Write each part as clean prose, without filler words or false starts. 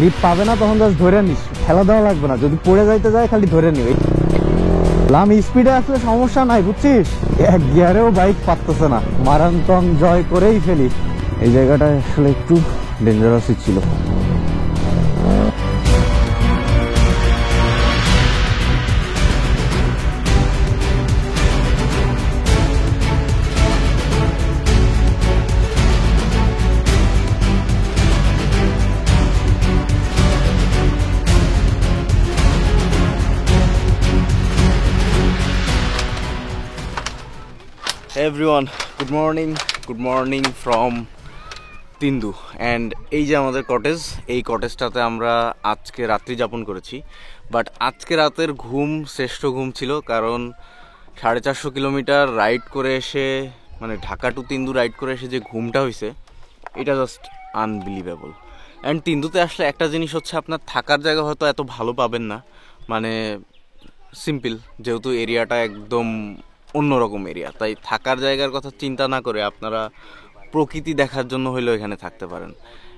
Grip পাবে না তখন জাস্ট ধরে নিস, ঠেলা দেওয়া লাগবে না, যদি পড়ে যাইতে যায় খালি ধরে নিবি। আমি স্পিডে আসলে সমস্যা নাই বুঝছিস, এক গিয়ারেও বাইক পারতেছে না, মারান্তন জয় করেই ফেলি। এই জায়গাটা আসলে একটু ডেঞ্জারাসই ছিল। Everyone, good morning from Tindu. And এই যে আমাদের কটেজ, এই কটেজটাতে আমরা আজকে রাত্রি যাপন করেছি। বাট আজকে রাতের ঘুম শ্রেষ্ঠ ঘুম ছিল, কারণ 450 কিলোমিটার রাইড করে এসে, মানে ঢাকা টু তিন্দু রাইড করে এসে যে ঘুমটা হয়েছে, এটা জাস্ট আনবিলিভেবল। অ্যান্ড তিন্দুতে আসলে একটা জিনিস হচ্ছে, আপনার থাকার জায়গা হয়তো এত ভালো পাবেন না, মানে সিম্পল, যেহেতু এরিয়াটা একদম অন্যরকম এরিয়া, তাই থাকার জায়গার কথা চিন্তা না করে আপনারা প্রকৃতি দেখার জন্য হইলেও এখানে থাকতে পারেন।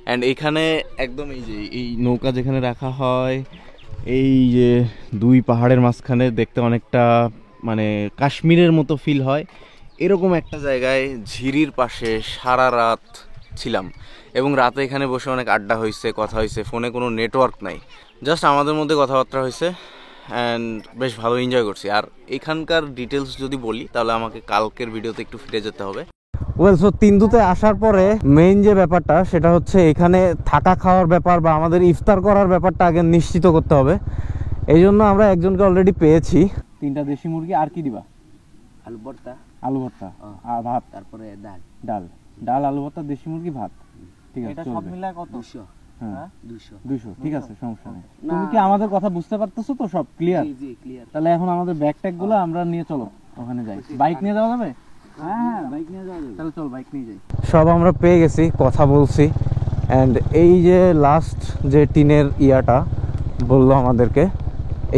অ্যান্ড এখানে একদম এই যে এই নৌকা যেখানে রাখা হয়, এই যে দুই পাহাড়ের মাঝখানে দেখতে অনেকটা মানে কাশ্মীরের মতো ফিল হয়, এরকম একটা জায়গায় ঝিরির পাশে সারা রাত ছিলাম। এবং রাতে এখানে বসে অনেক আড্ডা হয়েছে, কথা হয়েছে, ফোনে কোনো নেটওয়ার্ক নাই, জাস্ট আমাদের মধ্যে কথাবার্তা হয়েছে। অ্যান্ড বেশ ভালো এনজয় করছি। আর এখানকার ডিটেলস যদি বলি তাহলে আমাকে কালকের ভিডিওতে একটু ফিরে যেতে হবে। ওয়েল, সো তিন্দুতে আসার পরে মেইন যে ব্যাপারটা সেটা হচ্ছে এখানে থাকা খাওয়ার ব্যাপার বা আমাদের ইফতার করার ব্যাপারটা আগে নিশ্চিত করতে হবে। এই জন্য আমরা একজনকে অলরেডি পেয়েছি। 3টা দেশি মুরগি, আর কি দিবা? আলু ভর্তা আর ভাত, তারপরে ডাল আলু ভর্তা, দেশি মুরগি, ভাত। ঠিক আছে, এটা সব মিলায় কত? 200। হ্যাঁ 200, ঠিক আছে, সমস্যা নেই। তুমি কি আমাদের কথা বুঝতে পারতেছো তো? সব ক্লিয়ার? জি ক্লিয়ার। তাহলে এখন আমাদের ব্যাগ ট্যাগ গুলো আমরা নিয়ে চলো ওখানে যাই। বাইক নিয়ে যাওয়া যাবে? হ্যাঁ বাইক নিয়ে যাওয়া যাবে। তাহলে চল বাইক নিয়ে যাই। সব আমরা পেয়ে গেছি, কথা বলছি। অ্যান্ড এই যে লাস্ট যে টিনের ইয়াটা বললো আমাদেরকে,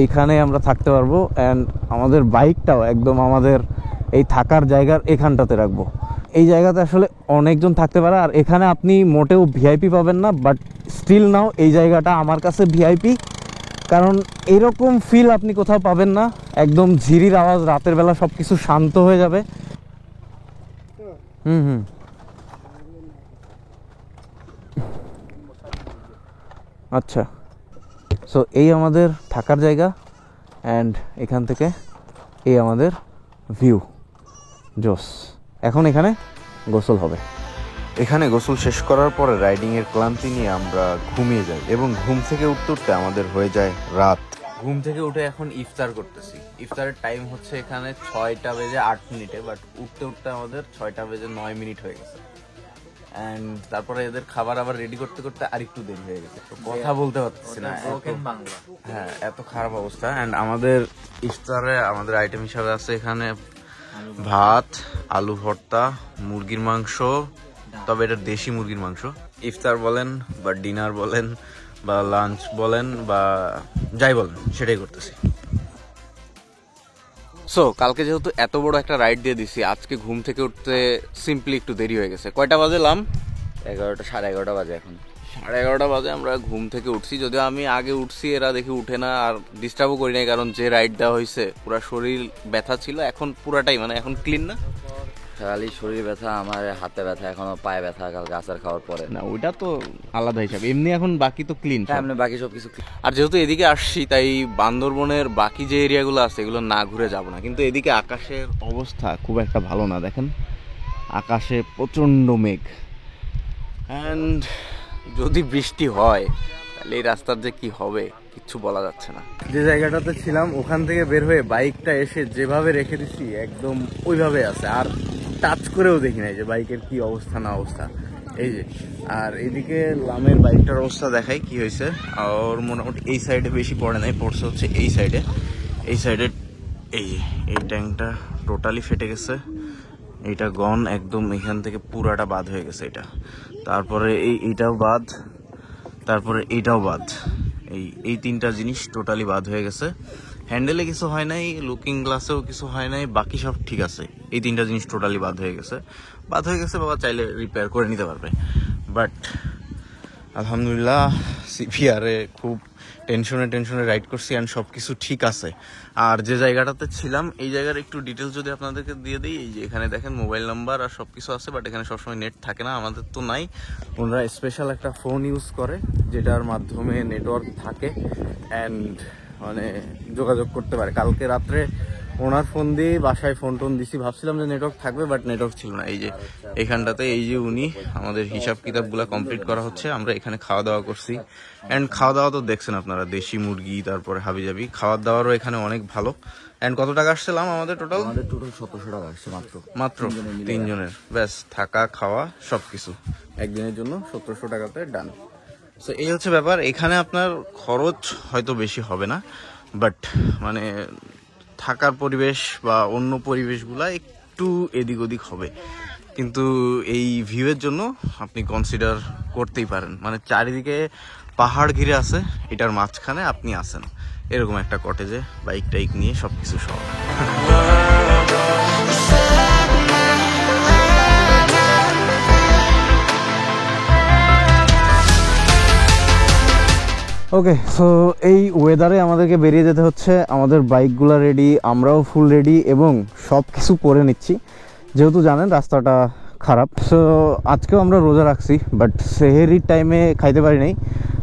এইখানে আমরা থাকতে পারবো। অ্যান্ড আমাদের বাইকটাও একদম আমাদের এই থাকার জায়গার এখানটাতে রাখবো। এই জায়গাতে আসলে অনেকজন থাকতে পারে, আর এখানে আপনি মোটেও ভিআইপি পাবেন না, বাট স্টিল নাও এই জায়গাটা আমার কাছে ভিআইপি, কারণ এরকম ফিল আপনি কোথাও পাবেন না। একদম ঝিরির আওয়াজ, রাতের বেলা সব কিছু শান্ত হয়ে যাবে। আচ্ছা, সো এই আমাদের থাকার জায়গা, অ্যান্ড এখান থেকে এই আমাদের ভিউ, জোস। এখন এখানে গোসল হবে। এখানে গোসল শেষ করার পরে রাইডিংয়ের ক্লান্তি নিয়ে আমরা ঘুমিয়ে যাই, এবং ঘুম থেকে উঠতে উঠতে আমাদের হয়ে যায় রাত। ঘুম থেকে উঠে এখন ইফতার করতেছি। ইফতারের টাইম হচ্ছে এখানে 6টা বেজে 8 মিনিটে, বাট উঠতে উঠতে আমাদের 6টা বেজে 9 মিনিট হয়ে গেছে। অ্যান্ড তারপরে এদের খাবার আবার রেডি করতে করতে আরেকটু দেরি হয়ে গেছে, কথা বলতে পারতেছি না, হ্যাঁ এত খারাপ অবস্থা। অ্যান্ড আমাদের ইফতারে আমাদের আইটেম হিসাবে আছে এখানে ভাত, আলু ভর্তা, মুরগির মাংস, তবে এটা দেশি মুরগির মাংস। ইফতার বলেন বা ডিনার বলেন বা লাঞ্চ বলেন বা যাই বলেন, সেটাই করতেছি। সো কালকে যেহেতু এত বড় একটা রাইড দিয়ে দিছি, আজকে ঘুম থেকে উঠতে সিম্পলি একটু দেরি হয়ে গেছে। কয়টা বাজে? 11টা, 11:30 বাজে। এখন 11:30 বাজে আমরা ঘুম থেকে উঠছি। যদিও আমি আগে উঠছি, এরা দেখি উঠে না, আর ডিস্টার্বও করি নাই, কারণ যে রাইড দেওয়া হয়েছে পুরা শরীর ব্যথা ছিল, এখন পুরাটাই মানে এখন ক্লিন না। খালি শরীর ব্যথা, আমার হাতে ব্যথা, এখনো পায়ে ব্যথা কালকে আচার খাওয়ার পরে। না ওইটা তো আলাদা হিসাব, এমনি এখন বাকি তো ক্লিন, এমনি বাকি সবকিছু। আর যেহেতু এদিকে আসছি, তাই বান্দরবনের বাকি যে এরিয়াগুলো আছে এগুলো না ঘুরে যাব না। কিন্তু এদিকে আকাশের অবস্থা খুব একটা ভালো না, দেখেন আকাশে প্রচণ্ড মেঘ। অ্যান্ড যদি বৃষ্টি হয় তাহলে এই রাস্তার যে কি হবে কিচ্ছু বলা যাচ্ছে না। যে জায়গাটাতে ছিলাম ওখান থেকে বের হয়ে বাইকটা এসে যেভাবে রেখে দিচ্ছি একদম ওইভাবে আছে, আর টাচ করেও দেখি নাই যে বাইকের কি অবস্থা না অবস্থা। এই যে, আর এইদিকে লামের বাইকটার অবস্থা দেখাই কি হয়েছে। আর মোটামুটি এই সাইডে বেশি পড়ে নাই, পড়ছে হচ্ছে এই সাইডে। এই সাইডে এই যে এই ট্যাঙ্কটা টোটালি ফেটে গেছে, এইটা গন একদম, এখান থেকে পুরাটা বাদ হয়ে গেছে এটা। তারপরে এইটাও বাদ, তারপরে এইটাও বাদ, এই 3টা জিনিস টোটালি বাদ হয়ে গেছে। হ্যান্ডেলে কিছু হয় নাই, লুকিং গ্লাসেও কিছু হয় নাই, বাকি সব ঠিক আছে। এই 3টা জিনিস টোটালি বাদ হয়ে গেছে। বাবা চাইলে রিপেয়ার করে নিতে পারবে, বাট আলহামদুলিল্লাহ সিপিআরে খুব টেনশনে রাইড করছি অ্যান্ড সব কিছু ঠিক আছে। আর যে জায়গাটাতে ছিলাম এই জায়গার একটু ডিটেলস যদি আপনাদেরকে দিয়ে দিই, এই যে এখানে দেখেন মোবাইল নাম্বার আর সব কিছু আছে, বাট এখানে সবসময় নেট থাকে না, আমাদের তো নাই। ওনারা স্পেশাল একটা ফোন ইউজ করে যেটার মাধ্যমে নেটওয়ার্ক থাকে অ্যান্ড মানে যোগাযোগ করতে পারে। কালকে রাত্রে ওনার ফোন দিয়ে বাসায় ফোন টোন দিছি, ভাবছিলাম যে নেটওয়ার্ক থাকবে, বাট নেটওয়ার্ক ছিল না। এই যে এখানটাতে এই যে উনি আমাদের হিসাব কিতাবগুলো কমপ্লিট করা হচ্ছে, আমরা এখানে খাওয়া দাওয়া করছি অ্যান্ড খাওয়া দাওয়া তো দেখছেন আপনারা, দেশি মুরগি তারপরে হাবিজাবি খাওয়ার দাওয়ারও এখানে অনেক ভালো। অ্যান্ড কত টাকা আসছিলাম আমাদের টোটাল 1700 টাকা আসছে মাত্র তিনজনের, ব্যাস থাকা খাওয়া সব কিছু একদিনের জন্য 1700 টাকাতে ডান। সো এই হচ্ছে ব্যাপার। এখানে আপনার খরচ হয়তো বেশি হবে না, বাট মানে থাকার পরিবেশ বা অন্য পরিবেশগুলা একটু এদিক ওদিক হবে, কিন্তু এই ভিউয়ের জন্য আপনি কনসিডার করতেই পারেন। মানে চারিদিকে পাহাড় ঘিরে আছে, এটার মাঝখানে আপনি আছেন এরকম একটা কটেজে বাইক টাইক নিয়ে সব কিছু সহ। ওকে, সো এই ওয়েদারে আমাদেরকে বেরিয়ে যেতে হচ্ছে। আমাদের বাইকগুলো রেডি, আমরাও ফুল রেডি এবং সব কিছু করে নিচ্ছি, যেহেতু জানেন রাস্তাটা খারাপ। সো আজকেও আমরা রোজা রাখছি, বাট সেহেরির টাইমে খাইতে পারি নাই।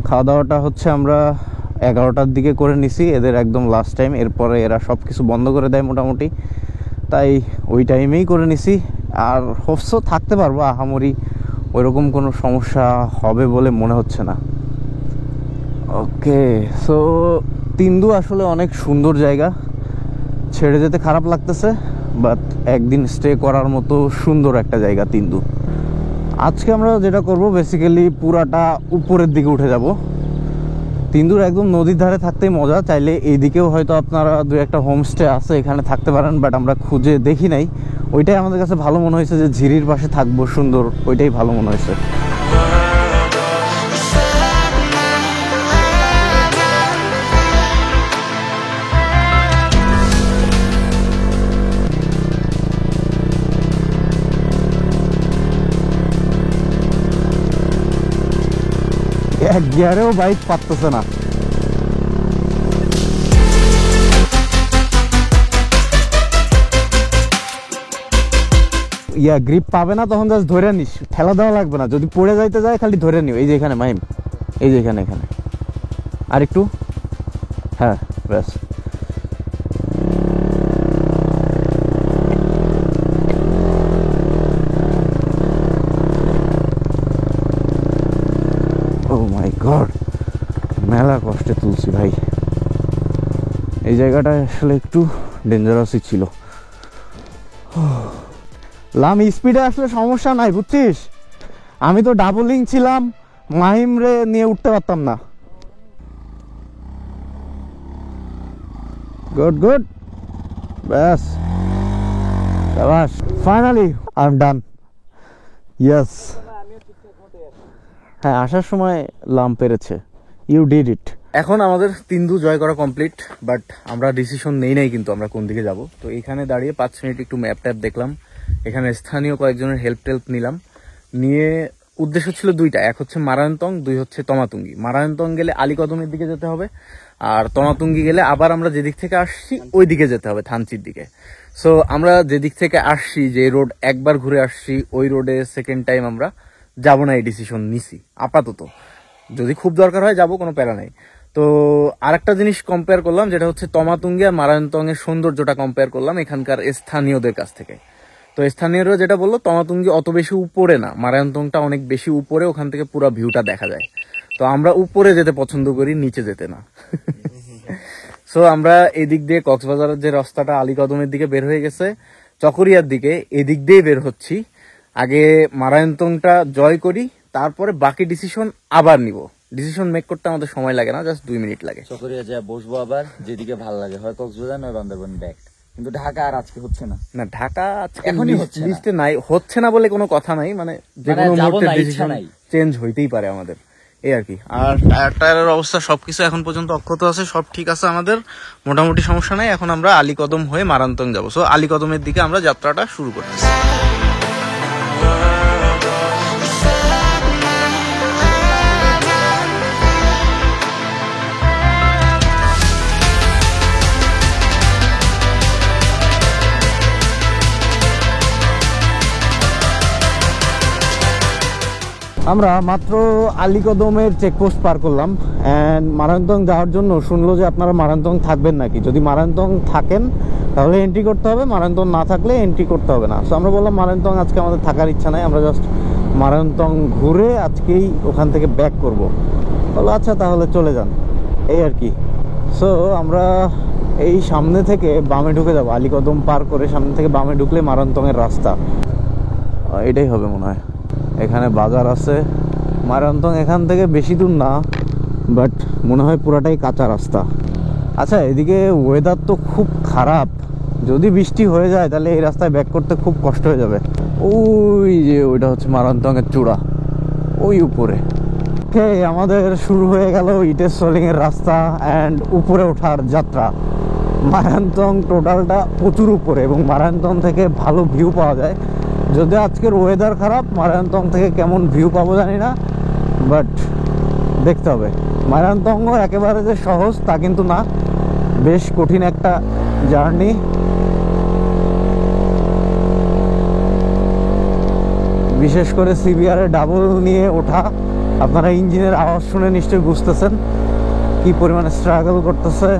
খাওয়া দাওয়াটা হচ্ছে আমরা 11টার দিকে করে নিছি, এদের একদম লাস্ট টাইম। এরপরে এরা সব কিছু বন্ধ করে দেয় মোটামুটি, তাই ওই টাইমেই করে নিছি। আর হোপসো থাকতে পারবো, আহামরি ওইরকম কোনো সমস্যা হবে বলে মনে হচ্ছে না। ওকে, সো তিন্দু আসলে অনেক সুন্দর জায়গা, ছেড়ে যেতে খারাপ লাগতেছে, বাট একদিন স্টে করার মতো সুন্দর একটা জায়গা তিন্দু। আজকে আমরা যেটা করব বেসিক্যালি পুরাটা উপরের দিকে উঠে যাব। তিন্দুর একদম নদীর ধারে থাকতেই মজা, চাইলে এইদিকেও হয়তো আপনারা দু একটা হোমস্টে আছে, এখানে থাকতে পারেন, বাট আমরা খুঁজে দেখি নাই। ওইটাই আমাদের কাছে ভালো মনে হয়েছে যে ঝিরির পাশে থাকবো, সুন্দর, ওইটাই ভালো মনে হয়েছে। এক গিয়ারেও বাইক পারতেছে না। গ্রিপ পাবে না, তখন জাস্ট ধরে নিস, ঠেলা দেওয়া লাগবে না। যদি পড়ে যাইতে যায় খালি ধরে নিও। এই যে এখানে মাইম, এই যে এখানে আর একটু, হ্যাঁ ব্যাস। গড, মেলা কষ্টে তুলছি ভাই। এই জায়গাটা আসলে একটু ডেঞ্জারাসই ছিল। লাম স্পিডে আসলে সমস্যা নাই, বুঝছিস? আমি তো ডাবলিং ছিলাম, মাহিম রে নিয়ে উঠতে পারতাম না। গুড গুড, ব্যাস, শাবাশ, finally I am done. Yes, হ্যাঁ, আসার সময় লাম পেরেছে। You did it. এখন আমাদের তিন্দু জয় করা কমপ্লিট, বাট আমরা ডিসিশন নেই নাই কিন্তু আমরা কোন দিকে যাব। তো এখানে দাঁড়িয়ে 5 মিনিট একটু ম্যাপ ট্যাপ দেখলাম, এখানে স্থানীয় কয়েকজনের হেল্প টেল্প নিলাম। নিয়ে উদ্দেশ্য ছিল দুইটা, এক হচ্ছে মারায়ন্তং, দুই হচ্ছে তমাতুঙ্গি। মারায়ন্তং গেলে আলীকদমের দিকে যেতে হবে, আর তমাতুঙ্গি গেলে আবার আমরা যেদিক থেকে আসছি ওই দিকে যেতে হবে, থানচির দিকে। সো আমরা যেদিক থেকে আসছি, যে রোড একবার ঘুরে আসছি, ওই রোডে সেকেন্ড টাইম আমরা যাবো না, এই ডিসিশন নিছি আপাতত। যদি খুব দরকার হয় যাবো, কোনো প্যারা নাই। তো আরেকটা জিনিস কম্পেয়ার করলাম, যেটা হচ্ছে তমাতুঙ্গি আর মারায়ন্তং এর সৌন্দর্যটা কম্পেয়ার করলাম এখানকার স্থানীয়দের কাছ থেকে। তো স্থানীয়রা যেটা বললো, তমাতুঙ্গি অত বেশি উপরে না, মারায়ন্তংটা অনেক বেশি উপরে, ওখান থেকে পুরো ভিউটা দেখা যায়। তো আমরা উপরে যেতে পছন্দ করি, নিচে যেতে না। সো আমরা এদিক দিয়ে কক্সবাজারের যে রাস্তাটা আলীকদমের দিকে বের হয়ে গেছে, চকরিয়ার দিকে, এদিক দিয়ে বের হচ্ছি। আগে মারায়ন্তংটা জয় করি, তারপরে বাকি ডিসিশন আবার নিব। ডিসিশন মেক করতে আমাদের সময় লাগে না, জাস্ট 2 মিনিট লাগে। চকরিয়া যা বসবো, আবার যেদিকে ভালো লাগে, হয় কক্সবাজার নয় বান্দরবান ব্যাক। কিন্তু ঢাকা আর আজকে হচ্ছে না। না, ঢাকা আজকে এখনই লিস্টে নাই, হচ্ছে না বলে কোনো কথা নাই। মানে যে কোনো মুহূর্তে ডিসিশন চেঞ্জ হইতেই পারে আমাদের, এই আর কি। আর টায়ারের অবস্থা সবকিছু এখন পর্যন্ত অক্ষত আছে, সব ঠিক আছে আমাদের, মোটামুটি সমস্যা নাই। এখন আমরা আলীকদম হয়ে মারায়ন্তং যাবো। সো আলীকদমের দিকে আমরা যাত্রাটা শুরু করতেছি। আমরা মাত্র আলীকদমের চেকপোস্ট পার করলাম অ্যান্ড মারান্তং যাওয়ার জন্য শুনলো যে আপনারা মারান্তং থাকবেন নাকি, যদি মারান্তং থাকেন তাহলে এন্ট্রি করতে হবে, মারান্তং না থাকলে এন্ট্রি করতে হবে না। সো আমরা বললাম মারান্তং আজকে আমাদের থাকার ইচ্ছা নাই, আমরা জাস্ট মারান্তং ঘুরে আজকেই ওখান থেকে ব্যাক করব। বলো আচ্ছা তাহলে চলে যান, এই আর কি। সো আমরা এই সামনে থেকে বামে ঢুকে যাবো, আলীকদম পার করে সামনে থেকে বামে ঢুকলে মারান্তংয়ের রাস্তা, এটাই হবে মনে হয়। এখানে বাজার আছে, মারান্তং এখান থেকে বেশি দূর না, বাট মনে হয় পুরাটাই কাঁচা রাস্তা। আচ্ছা এদিকে ওয়েদার তো খুব খারাপ, যদি বৃষ্টি হয়ে যায় তাহলে এই রাস্তায় ব্যাক করতে খুব কষ্ট হয়ে যাবে। ওই যে ওইটা হচ্ছে মারান্তংয়ের চূড়া, ওই উপরে। আমাদের শুরু হয়ে গেল ইটের সোলিংয়ের রাস্তা অ্যান্ড উপরে ওঠার যাত্রা। মারান্তং টোটালটা প্রচুর উপরে এবং মারান্তং থেকে ভালো ভিউ পাওয়া যায়। যদি আজকের ওয়েদার খারাপ, মারান্তং থেকে কেমন ভিউ পাবো জানি না, বাট দেখতে হবে। মারান্তংও একেবারে যে সহজ তা কিন্তু না, বেশ কঠিন একটা জার্নি। বিশেষ করে সিবিআর ডাবল নিয়ে ওঠা, আপনারা ইঞ্জিনের আওয়াজ শুনে নিশ্চয়ই বুঝতেছেন কি পরিমাণে স্ট্রাগল করতেছে।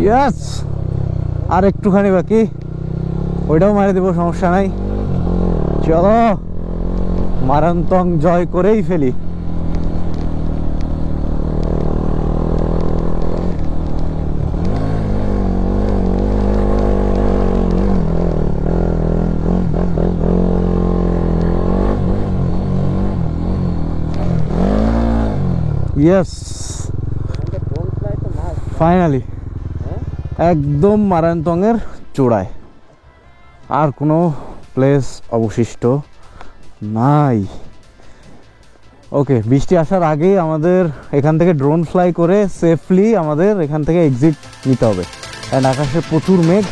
ইয়াস, আর একটুখানি বাকি, ওইটাও মারে দেবো, সমস্যা নাই। চলো মারান্তং জয় করেই ফেলি। ইয়েস, ফাইনালি একদম মারান্তংয়ের চূড়ায়, আর কোনো প্লেস অবশিষ্ট নাই। ওকে, বৃষ্টি আসার আগেই আমাদের এখান থেকে ড্রোন ফ্লাই করে সেফলি আমাদের এখান থেকে এক্সিট নিতে হবে। অ্যান্ড আকাশে প্রচুর মেঘ।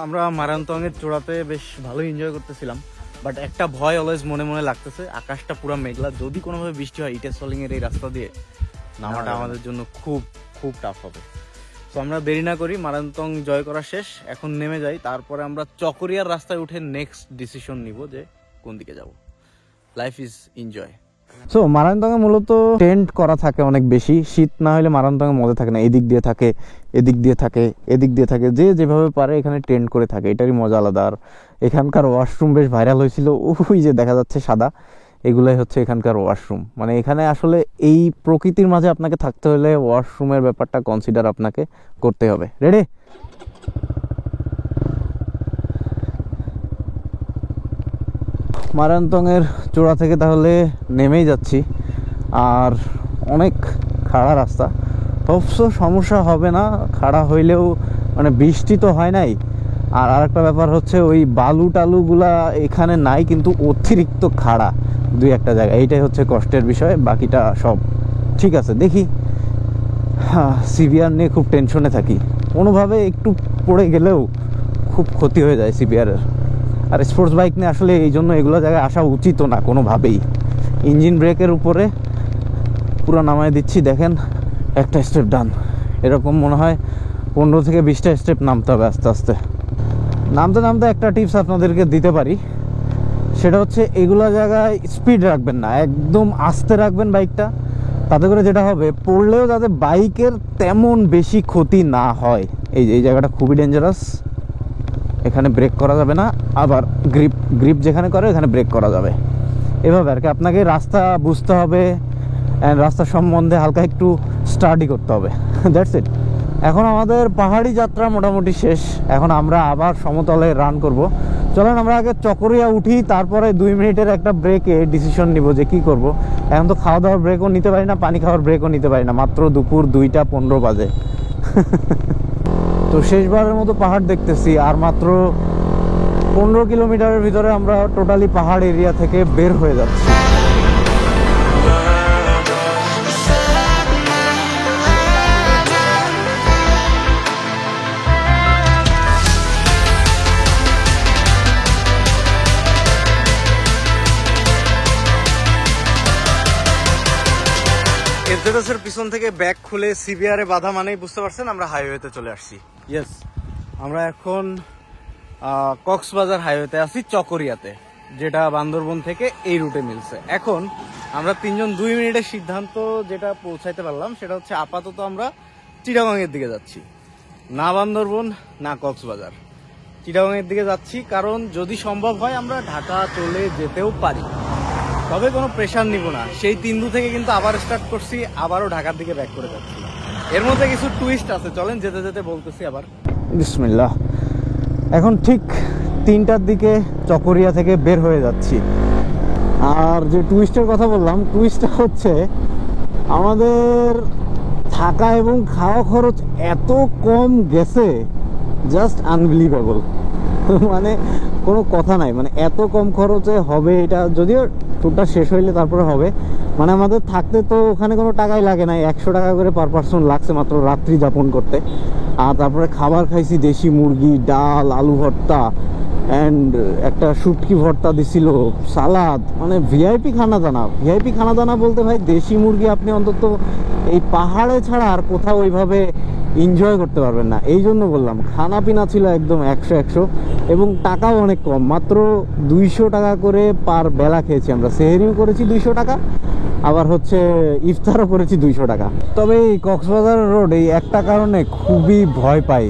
আমরা মারান্তংয়ের চূড়াতে বেশ ভালোই এনজয় করতেছিলাম, বাট একটা ভয় অলওয়েজ মনে মনে লাগতেছে, আকাশটা পুরো মেঘলা। যদি কোনোভাবে বৃষ্টি হয় ইটের সোলিং এর এই রাস্তা দিয়ে নামাটা আমাদের জন্য খুব খুব টাফ হবে। তো আমরা দেরি না করি, মারান্তং জয় করা শেষ, এখন নেমে যাই। তারপরে আমরা চকরিয়ার রাস্তায় উঠে নেক্সট ডিসিশন নিব যে কোন দিকে যাব। Life is enjoy. সো মারান্তংয়ে মূলত টেন্ট করা থাকে অনেক বেশি, শীত না হলে মারান্তংয়ে মজা থাকে না। এদিক দিয়ে থাকে, এদিক দিয়ে থাকে, এদিক দিয়ে থাকে, যে যেভাবে পারে এখানে টেন্ট করে থাকে, এটারই মজা আলাদা। আর এখানকার ওয়াশরুম বেশ ভাইরাল হয়েছিল, ওই যে দেখা যাচ্ছে সাদা, এগুলাই হচ্ছে এখানকার ওয়াশরুম। মানে এখানে আসলে এই প্রকৃতির মাঝে আপনাকে থাকতে হলে ওয়াশরুমের ব্যাপারটা কনসিডার আপনাকে করতে হবে। রেডি? মারান্তংয়ের চূড়া থেকে তাহলে নেমেই যাচ্ছি, আর অনেক খাড়া রাস্তা। অবশ্য সমস্যা হবে না, খাড়া হইলেও মানে বৃষ্টি তো হয় নাই। আর আরেকটা ব্যাপার হচ্ছে ওই বালু টালুগুলা এখানে নাই, কিন্তু অতিরিক্ত খাড়া দুই একটা জায়গা, এইটাই হচ্ছে কষ্টের বিষয়। বাকিটা সব ঠিক আছে। দেখি, হ্যাঁ, সিবিআর নিয়ে খুব টেনশনে থাকি, কোনোভাবে একটু পড়ে গেলেও খুব ক্ষতি হয়ে যায় সিবিআরের। আর স্পোর্টস বাইক নিয়ে আসলে এই জন্য এগুলো জায়গায় আসা উচিত না কোনোভাবেই। ইঞ্জিন ব্রেকের উপরে পুরো নামায় দিচ্ছি, দেখেন একটা স্টেপ ডান, এরকম মনে হয় 15 থেকে 20টা স্টেপ নামতে হবে আস্তে আস্তে। নামতে নামতে একটা টিপস আপনাদেরকে দিতে পারি, সেটা হচ্ছে এগুলো জায়গায় স্পিড রাখবেন না, একদম আস্তে রাখবেন বাইকটা। তাতে করে যেটা হবে, পড়লেও যাতে বাইকের তেমন বেশি ক্ষতি না হয়। এই জায়গাটা খুবই ডেঞ্জারাস, এখানে ব্রেক করা যাবে না, আবার গ্রিপ যেখানে করে এখানে ব্রেক করা যাবে। এভাবে আর কি আপনাকে রাস্তা বুঝতে হবে অ্যান্ড রাস্তা সম্বন্ধে হালকা একটু স্টাডি করতে হবে। That's it. এখন আমাদের পাহাড়ি যাত্রা মোটামুটি শেষ, এখন আমরা আবার সমতলে রান করব। চলেন আমরা আগে চকরিয়া উঠি, তারপরে 2 মিনিটের একটা ব্রেকে ডিসিশন নিব যে কি করব। এখন তো খাওয়া দাওয়ার ব্রেকও নিতে পারি না, পানি খাওয়ার ব্রেকও নিতে পারি না, মাত্র দুপুর 2টা 15 বাজে। তো শেষবারের মতো পাহাড় দেখতেছি, আর মাত্র 15 কিলোমিটারের ভিতরে আমরা টোটালি পাহাড় এরিয়া থেকে বের হয়ে যাচ্ছি। এফজেডএস-এর পিছন থেকে ব্যাগ খুলে সিবিআরে বাধা মানেই বুঝতে পারছেন আমরা হাইওয়েতে চলে আসছি। ইয়েস, আমরা এখন কক্সবাজার হাইওয়েতে আছি, চকরিয়াতে, যেটা বান্দরবন থেকে এই রুটে মিলছে। এখন আমরা 3 জন 2 মিনিটের সিদ্ধান্ত যেটা পৌঁছাইতে পারলাম সেটা হচ্ছে আপাতত আমরা চিটাগংয়ের দিকে যাচ্ছি, না বান্দরবন না কক্সবাজার, চিটাগংয়ের দিকে যাচ্ছি। কারণ যদি সম্ভব হয় আমরা ঢাকা চলে যেতেও পারি, তবে কোনো প্রেশার নিব না। সেই তিন্দু থেকে কিন্তু আবার স্টার্ট করছি, আবারও ঢাকার দিকে ব্যাক করে যাচ্ছি। এর মধ্যে কিছু টুইস্ট আছে, চলেন যেতে যেতে বলতেছি আবার। বিসমিল্লাহ। এখন ঠিক 3টার দিকে চকরিয়া থেকে বের হয়ে যাচ্ছি। আর যে টুইস্টের কথা বললাম, টুইস্টটা হচ্ছে আমাদের থাকা এবং খাওয়া খরচ এত কম গেছে, জাস্ট আনবিলিভেবল। মানে কোনো কথা নাই, মানে এত কম খরচে হবে এটা। যদিও ট্যুরটা শেষ হইলে তারপরে হবে, মানে আমাদের থাকতে তো ওখানে কোনো টাকাই লাগে না, 100 টাকা করে পার পারসন লাগছে মাত্র রাত্রি যাপন করতে। আর তারপরে খাবার খাইছি দেশি মুরগি, ডাল, আলু ভর্তা অ্যান্ড একটা শুটকি ভর্তা দিছিল, সালাদ, মানে ভিআইপি খানাদানা। ভিআইপি খানাদানা বলতে ভাই দেশি মুরগি আপনি অন্তত এই পাহাড়ে ছাড়া আর কোথাও ওইভাবে এনজয় করতে পারবেন না। এই জন্য বললাম, খানা পিনা ছিল একদম 100 এবং টাকাও অনেক কম, মাত্র 200 টাকা করে পার বেলা খেয়েছি আমরা। সেহেরিও করেছি 200 টাকা, আবার হচ্ছে ইফতারও করেছি 200 টাকা। তবে এই কক্সবাজার রোড এই একটা কারণে খুবই ভয় পাই,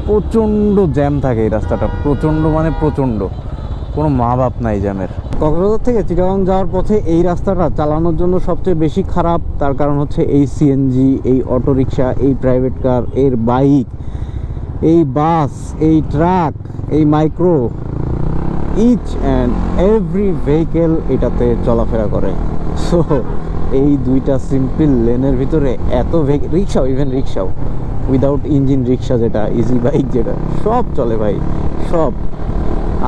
প্রচণ্ড জ্যাম থাকে এই রাস্তাটা, প্রচণ্ড মানে প্রচণ্ড, কোনো মা বাপ নাই জ্যামের। কক্সবাজার থেকে চিটাগং যাওয়ার পথে এই রাস্তাটা চালানোর জন্য সবচেয়ে বেশি খারাপ, তার কারণ হচ্ছে এই সিএনজি, এই অটোরিকশা, এই প্রাইভেট কার, এর বাইক, এই বাস, এই ট্রাক, এই micro, each and every vehicle এটাতে চলাফেরা করে। সো এই 2টা সিম্পল লেনের ভিতরে এত রিক্সাও, ইভেন রিক্সাও উইদাউট ইঞ্জিন রিক্সা, যেটা ইজি বাইক, যেটা সব চলে ভাই, সব।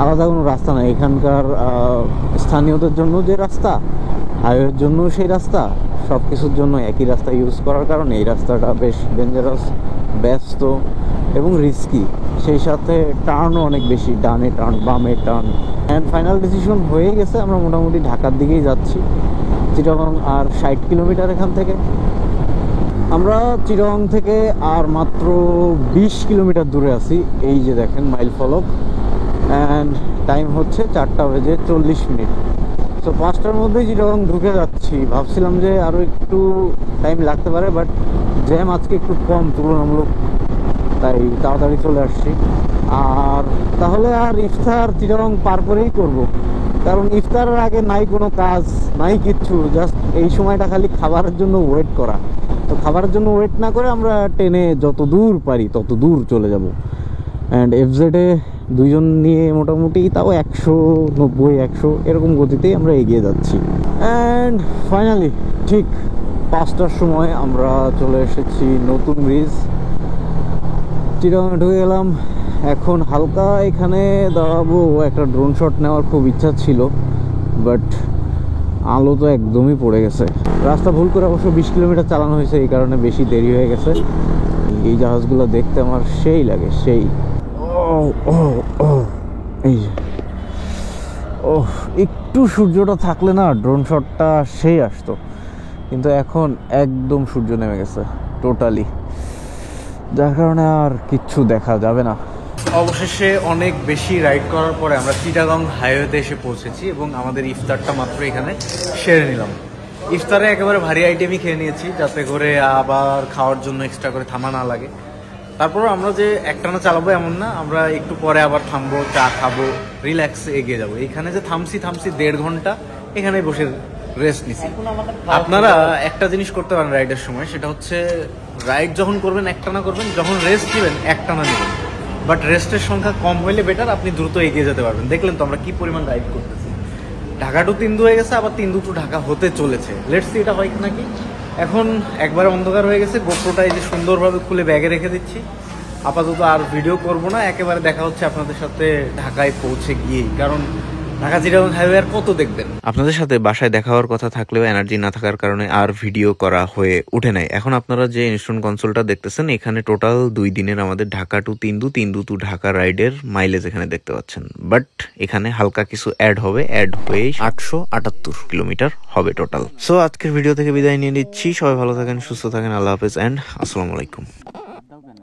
আলাদা কোনো রাস্তা নাই এখানকার। স্থানীয়দের জন্য যে রাস্তা, হাইওয়ের জন্য সেই রাস্তা, সব কিছুর জন্য একই রাস্তা ইউজ করার কারণে এই রাস্তাটা বেশ ডেঞ্জারাস, ব্যস্ত এবং রিস্কি। সেই সাথে টার্নও অনেক বেশি, ডানে টার্ন, বামে টার্ন। অ্যান্ড ফাইনাল ডিসিশন হয়ে গেছে, আমরা মোটামুটি ঢাকার দিকেই যাচ্ছি। চিটাগং আর 60 কিলোমিটার এখান থেকে। আমরা চিটাগং থেকে আর মাত্র 20 কিলোমিটার দূরে আছি। এই যে দেখেন মাইল ফলক, অ্যান্ড টাইম হচ্ছে 4:40। তো 5টার মধ্যেই চিটাগং ঢুকে যাচ্ছি। ভাবছিলাম যে আরও একটু টাইম লাগতে পারে, বাট জ্যাম আজকে একটু কম তুলনামূলক, তাই তাড়াতাড়ি চলে আসছি। আর তাহলে আর ইফতার চিটাগং পার করেই করব, কারণ ইফতারের আগে নাই কোনো কাজ, নাই কিচ্ছু, জাস্ট এই সময়টা খালি খাবারের জন্য ওয়েট করা। তো খাবারের জন্য ওয়েট না করে আমরা ট্রেনে যত দূর পারি তত দূর চলে যাব। অ্যান্ড এফজেডে 2 জন নিয়ে মোটামুটি তাও 190-100 এরকম গতিতেই আমরা এগিয়ে যাচ্ছি। অ্যান্ড ফাইনালি ঠিক 5টার সময় আমরা চলে এসেছি নতুন ব্রিজ, চিটাগংয়ে ঢুকে গেলাম। এখন হালকা এখানে দাঁড়াবো, একটা ড্রোন শট নেওয়ার খুব ইচ্ছা ছিল, বাট আলো তো একদমই পড়ে গেছে। রাস্তা ভুল করে অবশ্য 20 কিলোমিটার চালানো হয়েছে, এই কারণে বেশি দেরি হয়ে গেছে। এই জাহাজগুলো দেখতে আমার সেই লাগে, সেই। এই যে একটু সূর্যটা থাকলে না ড্রোন শটটা সেই আসতো, কিন্তু এখন একদম সূর্য নেমে গেছে টোটালি, যার কারণে আর কিচ্ছু দেখা যাবে না। অবশেষে অনেক বেশি রাইড করার পরে আমরা চিটাগং হাইওয়েতে এসে পৌঁছেছি এবং আমাদের ইফতারটা মাত্র এখানে সেরে নিলাম। ইফতারে একেবারে ভারী আইটেমই খেয়ে নিয়েছি, যাতে করে আবার খাওয়ার জন্য এক্সট্রা করে থামা না লাগে। তারপরও আমরা যে একটানা চালাবো এমন না, আমরা একটু পরে আবার থামবো, চা খাবো, রিল্যাক্সে এগিয়ে যাবো। এখানে যে থামছি 1.5 ঘন্টা এখানে বসে রেস্ট নিছি। আপনারা একটা জিনিস করতে পারেন রাইডের সময়, সেটা হচ্ছে রাইড যখন করবেন একটানা করবেন, যখন রেস্ট নেবেন একটানা নেবেন। বাট রেস্টের সংখ্যা কম হইলে বেটার, আপনি দ্রুত এগিয়ে যেতে পারবেন। দেখলেন তো আমরা কি পরিমাণ রাইড করতেছি। ঢাকা টু তিন্দু হয়ে গেছে, আবার তিন্দু টু ঢাকা হতে চলেছে। লেটস সি এটা হয় নাকি। এখন একবারে অন্ধকার হয়ে গেছে, গোপ্রোটা এই যে সুন্দরভাবে খুলে ব্যাগে রেখে দিচ্ছি। আপাতত আর ভিডিও করব না, একেবারে দেখা হচ্ছে আপনাদের সাথে ঢাকায় পৌঁছে গিয়েই, কারণ ঢাকা চিটাগং হাইওয়ে আর কত দেখবেন। আপনাদের সাথে বাসায় দেখা হওয়ার কথা থাকলেও এনার্জি না থাকার কারণে আর ভিডিও করা হয়ে ওঠে নাই। এখন আপনারা যে ইনস্ট্রুমেন্ট কনসোলটা দেখতেছেন, এখানে টোটাল 2 দিনের আমাদের ঢাকা টু তিন্দু, তিন্দু টু ঢাকা রাইডের মাইলেজ এখানে দেখতে পাচ্ছেন। বাট এখানে হালকা কিছু অ্যাড হয়ে 878 কিলোমিটার হবে টোটাল। সো আজকের ভিডিও থেকে বিদায় নিয়ে নিচ্ছি। সবাই ভালো থাকেন, সুস্থ থাকেন, আল্লাহ হাফেজ অ্যান্ড আসসালামু আলাইকুম।